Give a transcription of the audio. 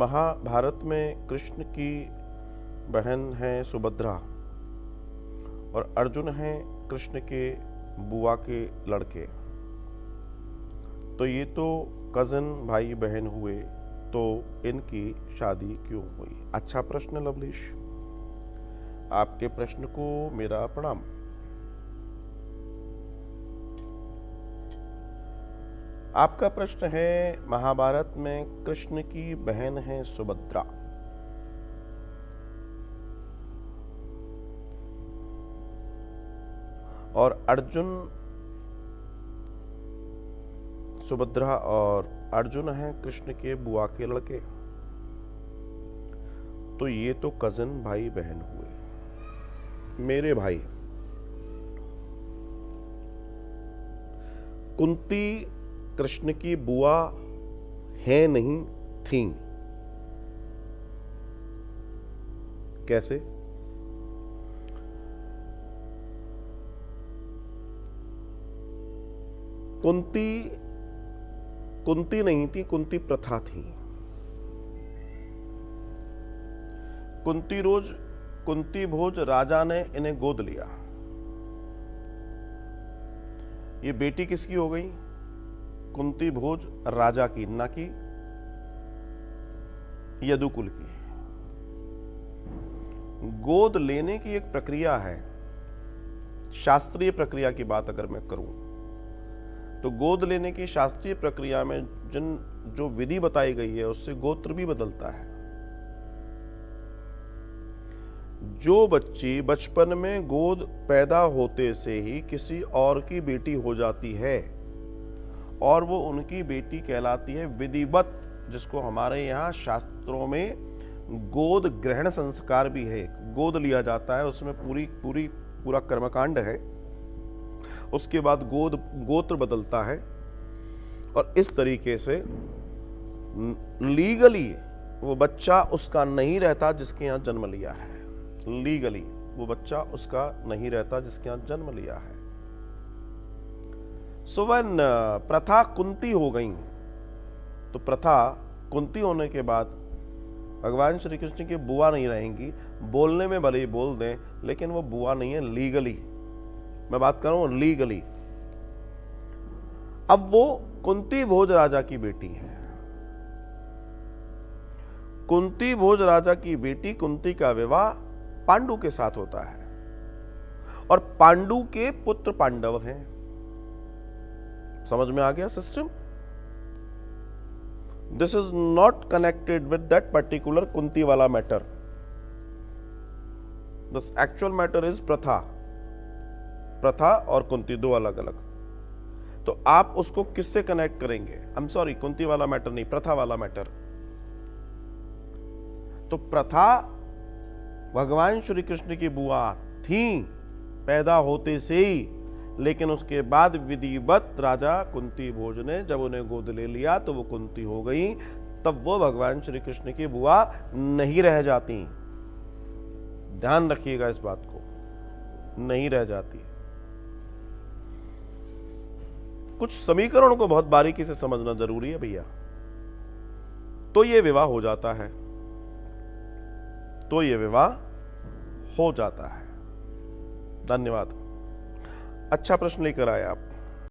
महाभारत में कृष्ण की बहन है सुभद्रा और अर्जुन है कृष्ण के बुआ के लड़के। तो ये तो कजन भाई बहन हुए, तो इनकी शादी क्यों हुई? अच्छा प्रश्न लवलीश, आपके प्रश्न को मेरा प्रणाम। आपका प्रश्न है, महाभारत में कृष्ण की बहन है सुभद्रा और अर्जुन, सुभद्रा और अर्जुन है कृष्ण के बुआ के लड़के। तो ये तो कजन भाई बहन हुए। मेरे भाई, कुंती कृष्ण की बुआ है नहीं थी। कैसे? कुंती नहीं थी, कुंती प्रथा थी। कुंती भोज राजा ने इन्हें गोद लिया। ये बेटी किसकी हो गई? कुंती भोज राजा की, ना कि यदुकुल की। गोद लेने की एक प्रक्रिया है। शास्त्रीय प्रक्रिया की बात अगर मैं करूं तो गोद लेने की शास्त्रीय प्रक्रिया में जो विधि बताई गई है उससे गोत्र भी बदलता है। जो बच्ची बचपन में गोद पैदा होते से ही किसी और की बेटी हो जाती है और वो उनकी बेटी कहलाती है विधिवत, जिसको हमारे यहाँ शास्त्रों में गोद ग्रहण संस्कार भी है। गोद लिया जाता है, उसमें पूरा कर्मकांड है। उसके बाद गोत्र बदलता है और इस तरीके से लीगली वो बच्चा उसका नहीं रहता जिसके यहाँ जन्म लिया है। लीगली वो बच्चा उसका नहीं रहता जिसके यहाँ जन्म लिया है। सो व्हेन प्रथा कुंती हो गई, तो प्रथा कुंती होने के बाद भगवान श्री कृष्ण की बुआ नहीं रहेंगी। बोलने में भले ही बोल दें, लेकिन वो बुआ नहीं है लीगली। मैं बात कर रहा हूं लीगली। अब वो कुंती भोज राजा की बेटी है। कुंती भोज राजा की बेटी कुंती का विवाह पांडु के साथ होता है और पांडु के पुत्र पांडव हैं। समझ में आ गया system? This is not connected with that particular Kunti वाला matter. This actual matter is प्रथा और कुंती, दो अलग अलग। तो आप उसको किससे कनेक्ट करेंगे? आई एम सॉरी, कुंती वाला मैटर नहीं, प्रथा वाला मैटर। तो प्रथा भगवान श्री कृष्ण की बुआ थी पैदा होते से ही, लेकिन उसके बाद विधिवत राजा कुंती भोज ने जब उन्हें गोद ले लिया तो वो कुंती हो गई। तब वो भगवान श्री कृष्ण की बुआ नहीं रह जाती। ध्यान रखिएगा इस बात को, नहीं रह जाती। कुछ समीकरणों को बहुत बारीकी से समझना जरूरी है भैया। तो ये विवाह हो जाता है, तो ये विवाह हो जाता है। धन्यवाद, अच्छा प्रश्न लेकर आए आप।